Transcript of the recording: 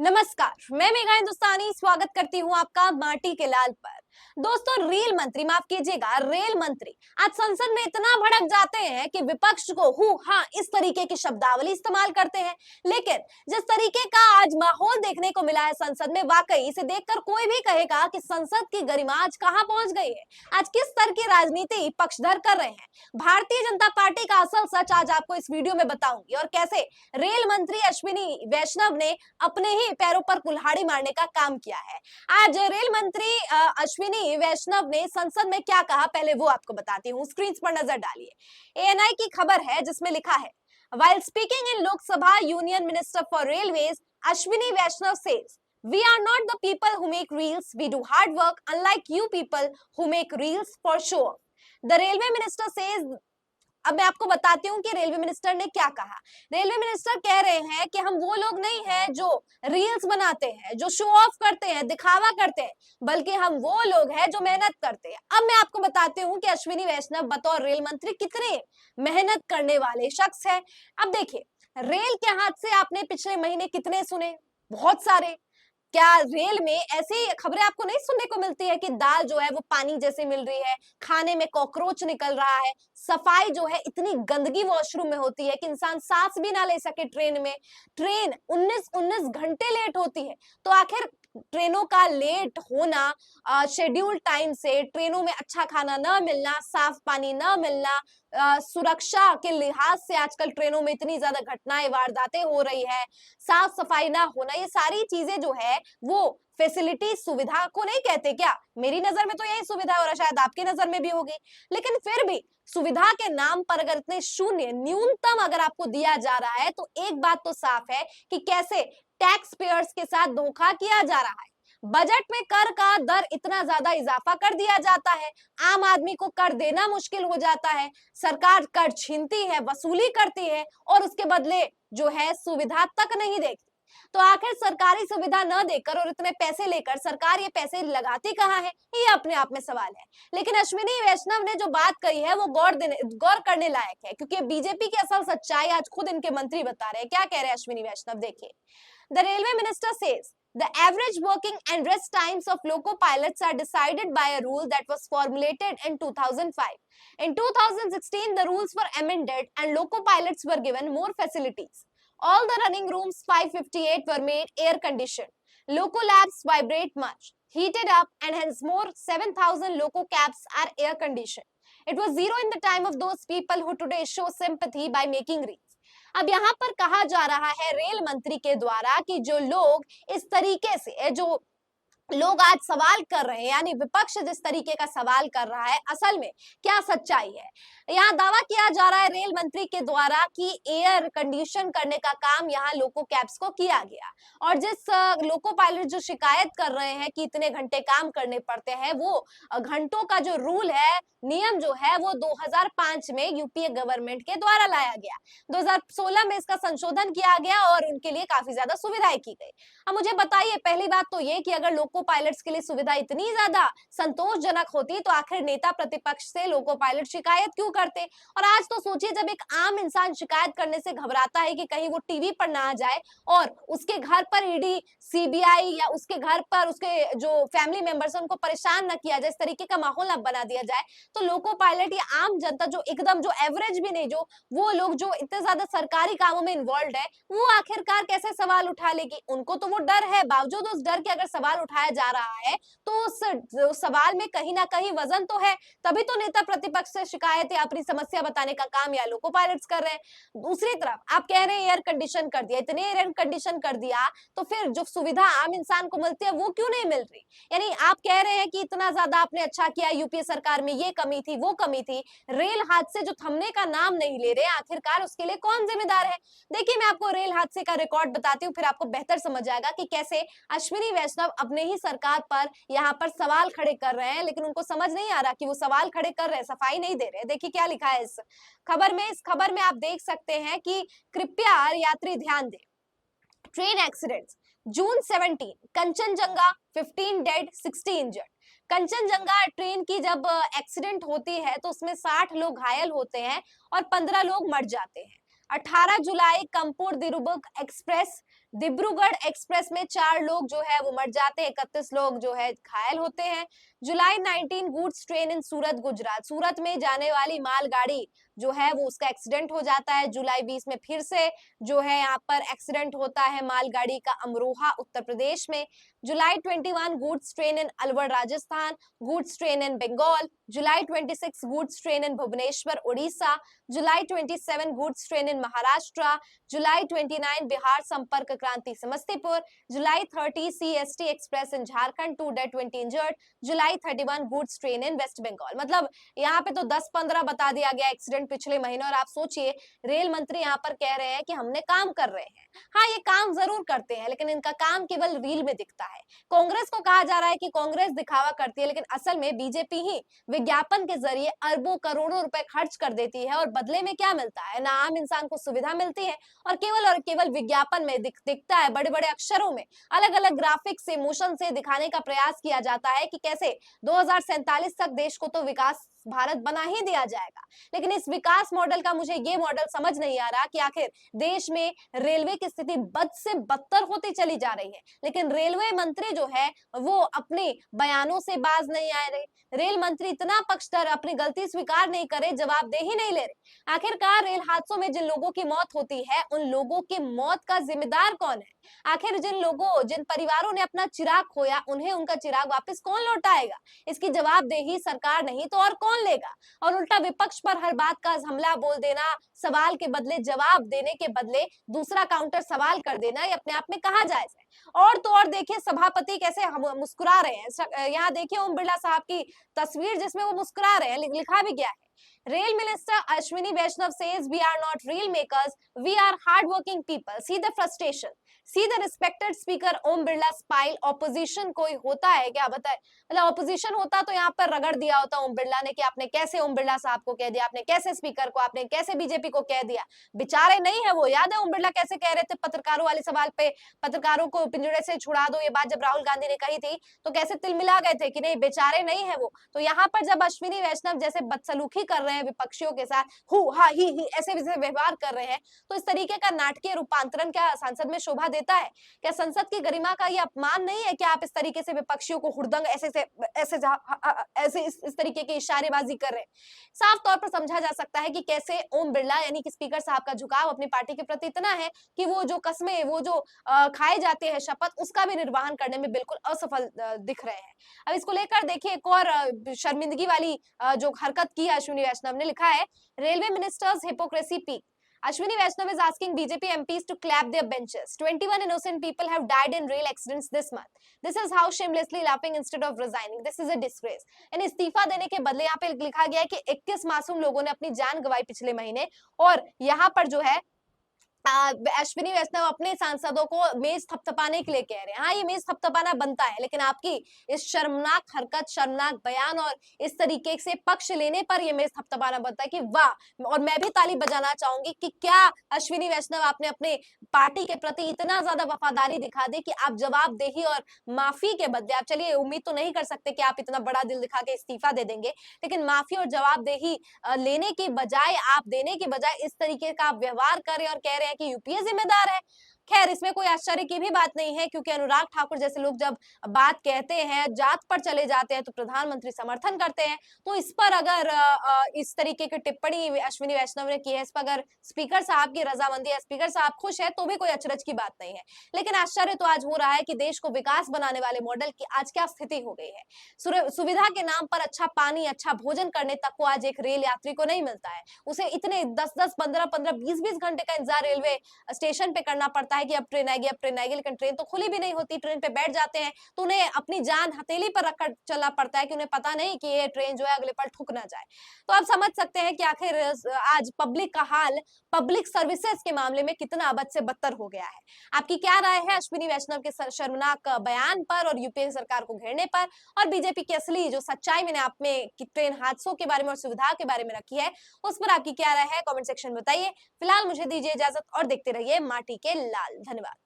नमस्कार, मैं मेघा हिंदुस्तानी स्वागत करती हूँ आपका माटी के लाल पर। दोस्तों, रेल मंत्री, माफ कीजिएगा, रेल मंत्री आज संसद में इतना भड़क जाते हैं कि विपक्ष को हु हाँ इस तरीके की शब्दावली इस्तेमाल करते हैं। लेकिन जिस तरीके का आज माहौल देखने को मिला है संसद में, वाकई इसे देखकर कोई भी कहेगा कि संसद की गरिमा आज कहाँ पहुंच गई है। आज किस स्तर की राजनीति पक्षधर कर रहे हैं भारतीय जनता पार्टी का असल सच आज आपको इस वीडियो में बताऊंगी, और कैसे रेल मंत्री अश्विनी वैष्णव ने अपने ही पैरों पर कुल्हाड़ी मारने का काम किया है। आज रेल मंत्री अश्विनी वैष्णव ने संसद में क्या कहा, पहले वो आपको बताती हूँ। स्क्रीन पर नजर डालिए। एएनआई की खबर है जिसमें लिखा है, while speaking in Lok Sabha, Union Minister for Railways Ashwini Vaishnav says, "We are not the people who make reels. We do hard work, unlike you people who make reels for show." The railway minister says, अब मैं आपको बताती हूँ कि railway minister ने क्या कहा। Railway minister कह रहे हैं कि हम वो लोग नहीं हैं जो रील्स बनाते हैं, जो शो ऑफ करते हैं, दिखावा करते हैं, बल्कि हम वो लोग हैं जो मेहनत करते हैं। अब मैं आपको बताती हूँ कि अश्विनी वैष्णव बतौर रेल मंत्री कितने मेहनत करने वाले शख्स है। अब देखिए, रेल के हाथ से आपने पिछले महीने कितने सुने, बहुत सारे। क्या रेल में ऐसी खबरें आपको नहीं सुनने को मिलती है कि दाल जो है वो पानी जैसे मिल रही है, खाने में कॉकरोच निकल रहा है, सफाई जो है, इतनी गंदगी वॉशरूम में होती है कि इंसान सांस भी ना ले सके ट्रेन में। ट्रेन 19-19 घंटे लेट होती है। तो आखिर ट्रेनों का लेट होना, शेड्यूल टाइम से, ट्रेनों में अच्छा खाना न मिलना, साफ पानी न मिलना, सुरक्षा के लिहाज से आजकल ट्रेनों में इतनी ज्यादा घटनाएं, वारदातें हो रही है, साफ सफाई ना होना, ये सारी चीजें जो है वो फैसिलिटी, सुविधा को नहीं कहते क्या? मेरी नजर में तो यही सुविधा है और शायद आपकी नजर में भी होगी। लेकिन फिर भी सुविधा के नाम पर अगर इतने शून्य, न्यूनतम अगर आपको दिया जा रहा है, तो एक बात तो साफ है कि कैसे टैक्स पेयर्स के साथ धोखा किया जा रहा है। बजट में कर का दर इतना ज्यादा इजाफा कर दिया जाता है, आम आदमी को कर देना मुश्किल हो जाता है। सरकार कर छीनती है, वसूली करती है, और उसके बदले जो है सुविधा तक नहीं देखती। तो आखिर सरकारी सुविधा न देकर और इतने पैसे लेकर सरकार ये पैसे लगाती कहाँ है, ये अपने आप में सवाल है। लेकिन अश्विनी वैष्णव ने जो बात कही है वो गौर करने लायक है, क्योंकि बीजेपी की असल सच्चाई आज खुद इनके मंत्री बता रहे हैं। क्या कह रहे हैं अश्विनी वैष्णव, देखिए। The railway minister says, the average working and rest times of loco pilots are decided by a rule that was formulated in 2005. In 2016, the rules were amended and loco pilots were given more facilities. All the running rooms 558 were made air conditioned. Loco labs vibrate much, heated up, and hence more 7,000 loco cabs are air conditioned. It was zero in the time of those people who today show sympathy by making reels. अब यहाँ पर कहा जा रहा है rail मंत्री के द्वारा कि जो लोग इस तरीके से, जो लोग आज सवाल कर रहे हैं, यानी विपक्ष जिस तरीके का सवाल कर रहा है, असल में क्या सच्चाई है। यहाँ दावा किया जा रहा है रेल मंत्री के द्वारा कि एयर कंडीशन करने का काम यहाँ लोको कैब्स को किया गया, और जिस लोको पायलट जो शिकायत कर रहे हैं कि इतने घंटे काम करने पड़ते हैं, वो घंटों का जो रूल है, नियम जो है, वो 2005 में यूपीए गवर्नमेंट के द्वारा लाया गया। 2016 में इसका संशोधन किया गया और उनके लिए काफी ज्यादा सुविधाएं की गई। अब मुझे बताइए, पहली बात तो ये कि अगर लोको पायलट्स के लिए सुविधा इतनी ज्यादा संतोषजनक होती तो आखिर नेता प्रतिपक्ष से लोको पायलट शिकायत क्यों करते। और आज तो सोचिए, जब एक आम इंसान शिकायत करने से घबराता है कि कहीं वो टीवी पर ना आ जाए और उसके घर पर ईडी, सीबीआई या उसके घर पर उसके जो फैमिली मेंबर्स हैं उनको परेशान ना किया जाए, इस तरीके का माहौल ना बना दिया जाए, तो लोको पायलट या आम जनता जो एकदम जो एवरेज भी नहीं, जो वो लोग जो इतने ज्यादा सरकारी कामों में इन्वॉल्व है, वो आखिरकार कैसे सवाल उठा लेगी। उनको तो वो डर है, बावजूद उस डर के अगर सवाल उठाया जा रहा है तो उस सवाल में कहीं ना कहीं वजन तो है। तभी तो नेता प्रतिपक्ष से शिकायत या अपनी समस्या बताने का काम या लोको पायलट्स कर रहे हैं। दूसरी तरफ आप कह रहे हैं एयर कंडीशन कर दिया, इतने एयर कंडीशन कर दिया, तो फिर जो सुविधा आम इंसान को मिलती है वो क्यों नहीं मिल रही। यानी आप कह रहे हैं कि इतना ज्यादा आपने अच्छा किया, यूपीए सरकार में ये कमी थी, वो कमी थी, रेल हादसे जो थमने का नाम नहीं ले रहे, आखिरकार उसके लिए कौन जिम्मेदार है। देखिए, मैं आपको रेल हादसे का रिकॉर्ड बताती हूँ, फिर आपको बेहतर समझ आएगा कि कैसे अश्विनी वैष्णव अपने ही सरकार पर यहाँ पर सवाल खड़े कर रहे हैं, लेकिन उनको समझ नहीं आ रहा कि वो सवाल खड़े कर रहे हैं, सफाई नहीं दे रहे। देखिए क्या लिखा है इस खबर में। इस खबर में आप देख सकते हैं कि कृपया यात्री ध्यान दें, ट्रेन एक्सीडेंट्स जून 17, Kanchenjunga 15 dead 60 injured. Kanchenjunga train की जब एक्सीडेंट होती है तो उसमें 60 लोग घायल होते हैं और 15 लोग मर जाते हैं। 18 जुलाई कंपूर दिरुबुग एक्सप्रेस डिब्रूगढ़ एक्सप्रेस में 4 लोग जो है वो मर जाते हैं, 31 लोग जो है घायल होते हैं। जुलाई 19 गुड्स ट्रेन इन सूरत गुजरात, सूरत में जाने वाली मालगाड़ी जो है वो उसका एक्सीडेंट हो जाता है। जुलाई 20 में फिर से जो है यहाँ पर एक्सीडेंट होता है मालगाड़ी का अमरोहा उत्तर प्रदेश में। July 21 goods train in Alwar Rajasthan, goods train in Bengal. July 26 goods train in Bhubaneswar Orissa. July 27 goods train in Maharashtra. July 29 Bihar Sampark Kranti Samastipur. July 30 CST express in Jharkhand, 2 dead 20 injured. July 31 goods train in west Bengal. मतलब यहाँ पे तो 10-15 बता दिया गया एक्सीडेंट पिछले महीने। और आप सोचिए रेल मंत्री यहाँ पर कह रहे हैं कि हमने काम कर रहे हैं। हाँ, ये काम जरूर करते हैं, लेकिन इनका काम केवल रील में दिखता है। कांग्रेस को कहा जा रहा है कि कांग्रेस दिखावा करती है, लेकिन असल में बीजेपी ही विज्ञापन के जरिए अरबों करोड़ों रुपए खर्च कर देती है, और बदले में क्या मिलता है? ना आम इंसान को सुविधा मिलती है, और केवल विज्ञापन में दिखता है, बड़े बड़े अक्षरों में अलग अलग ग्राफिक्स से, इमोशन से दिखाने का प्रयास किया जाता है कि कैसे 2047 तक देश को तो विकास भारत बना ही दिया जाएगा। लेकिन इस विकास मॉडल का मुझे ये मॉडल समझ नहीं आ रहा कि आखिर देश में रेलवे की स्थिति बद से बदतर होती चली जा रही है, लेकिन रेलवे मंत्री जो है वो अपने बयानों से बाज नहीं आ रहे। रेल मंत्री इतना पक्षधर, अपनी गलती स्वीकार नहीं करे, जवाबदेही नहीं ले रहे। आखिरकार रेल हादसों में जिन लोगों की मौत होती है, उन लोगों की मौत का जिम्मेदार कौन है? आखिर जिन परिवारों ने अपना चिराग खोया, उन्हें उनका चिराग वापस कौन लौटाएगा? इसकी जवाबदेही सरकार नहीं तो और कौन लेगा? और उल्टा विपक्ष पर हर बात का हमला बोल देना, सवाल के बदले जवाब देने के बदले दूसरा काउंटर सवाल कर देना, ये अपने आप में कहा जायज है। और तो और देखिए सभापति कैसे मुस्कुरा रहे हैं। यहाँ देखिए ओम बिरला साहब की तस्वीर जिसमें वो मुस्कुरा रहे हैं, लिखा भी गया है। Rail Minister Ashwini Vaishnav says we are not rail makers, we are hardworking people. See the frustration. See the respected speaker Om Birla smile. Opposition कोई होता है क्या बताए? मतलब opposition होता तो यहाँ पर रगड़ दिया होता ओम बिरला ने कि आपने कैसे ओम बिरला साहब को कह दिया, आपने कैसे स्पीकर को, आपने कैसे बीजेपी को कह दिया। बेचारे नहीं है वो। याद है ओम बिरला कैसे कह रहे थे पत्रकारों वाले सवाल पे, पत्रकारों को पिंजड़े से छुड़ा दो, ये बात जब राहुल गांधी ने कही थी तो कैसे तिलमिला गए थे कि नहीं बेचारे नहीं है वो। तो यहाँ पर जब अश्विनी वैष्णव जैसे बदसलूकी कर रहे हैं विपक्षियों के साथ, हु हा ही ऐसे व्यवहार कर रहे हैं, तो इस तरीके का नाटकीय रूपांतरण क्या संसद में शोभा देता है? क्या संसद की गरिमा का ये अपमान नहीं है कि आप इस तरीके से विपक्षियों को हुड़दंग ऐसे इस तरीके की इशारेबाजी कर रहे हैं? साफ तौर पर समझा जा सकता है कि कैसे ओम बिरला यानी कि स्पीकर साहब का झुकाव अपनी पार्टी के प्रति इतना है कि वो जो कस्में, वो जो खाए जाते हैं शपथ, उसका भी निर्वहन करने में बिल्कुल असफल दिख रहे हैं। अब इसको लेकर देखिए एक और शर्मिंदगी वाली जो हरकत की है अश्विनी वैष्णव ने। लिखा है railway ministers hypocrisy peak. Ashwini Vaishnav is asking BJP MPs to clap their benches. 21 innocent people have died in rail accidents this month. This is how shamelessly laughing instead of resigning. This is a disgrace. यानी इस्तीफा देने के बदले यहाँ पे लिखा गया है कि 21 मासूम लोगों ने अपनी जान गंवाई पिछले महीने, और यहाँ पर जो है अश्विनी वैष्णव अपने सांसदों को मेज थपथपाने के लिए कह रहे हैं। हाँ, ये मेज थपथपाना बनता है, लेकिन आपकी इस शर्मनाक हरकत, शर्मनाक बयान और इस तरीके से पक्ष लेने पर ये मेज थपथपाना बनता है कि वाह। और मैं भी ताली बजाना चाहूंगी कि क्या अश्विनी वैष्णव आपने अपने पार्टी के प्रति इतना ज्यादा वफादारी दिखा दी कि आप जवाबदेही और माफी के बदले, आप चलिए उम्मीद तो नहीं कर सकते कि आप इतना बड़ा दिल दिखा के इस्तीफा दे देंगे, लेकिन माफी और जवाबदेही लेने की बजाय, आप देने की बजाय इस तरीके का आप व्यवहार कर रहे हैं और कह रहे हैं कि यूपीए जिम्मेदार है। खैर, इसमें कोई आश्चर्य की भी बात नहीं है, क्योंकि अनुराग ठाकुर जैसे लोग जब बात कहते हैं, जात पर चले जाते हैं, तो प्रधानमंत्री समर्थन करते हैं। तो इस पर अगर इस तरीके की टिप्पणी अश्विनी वैष्णव ने की है, इस पर अगर स्पीकर साहब की रजामंदी है, स्पीकर साहब खुश है, तो भी कोई अचरज की बात नहीं है। लेकिन आश्चर्य तो आज हो रहा है कि देश को विकास बनाने वाले मॉडल की आज क्या स्थिति हो गई है। सुविधा के नाम पर अच्छा पानी, अच्छा भोजन करने तक को आज एक रेल यात्री को नहीं मिलता है। उसे इतने 10-10, 15-15, 20-20 घंटे का इंतजार रेलवे स्टेशन पे करना पड़ता है कि अब ट्रेन आएगी, अब ट्रेन आएगी, लेकिन ट्रेन तो खुली भी नहीं होती। ट्रेन पे बैठ जाते हैं तो उन्हें अपनी जान हथेली पर रखकर चलना पड़ता है कि उन्हें पता नहीं कि ये ट्रेन जो है अगले पल ठुक ना जाए। तो आप समझ सकते हैं कि आखिर आज पब्लिक का हाल पब्लिक सर्विसेज के मामले में कितना अबद से बदतर हो गया है। आपकी क्या राय है अश्विनी वैष्णव के शर्मनाक बयान पर और यूपीए सरकार को घेरने पर, और बीजेपी की असली जो सच्चाई मैंने आप में ट्रेन हादसों के बारे में और सुविधा के बारे में रखी है, उस पर आपकी क्या राय है? कमेंट सेक्शन में बताइए। फिलहाल मुझे दीजिए इजाजत और देखते रहिए माटी के लाल। धन्यवाद।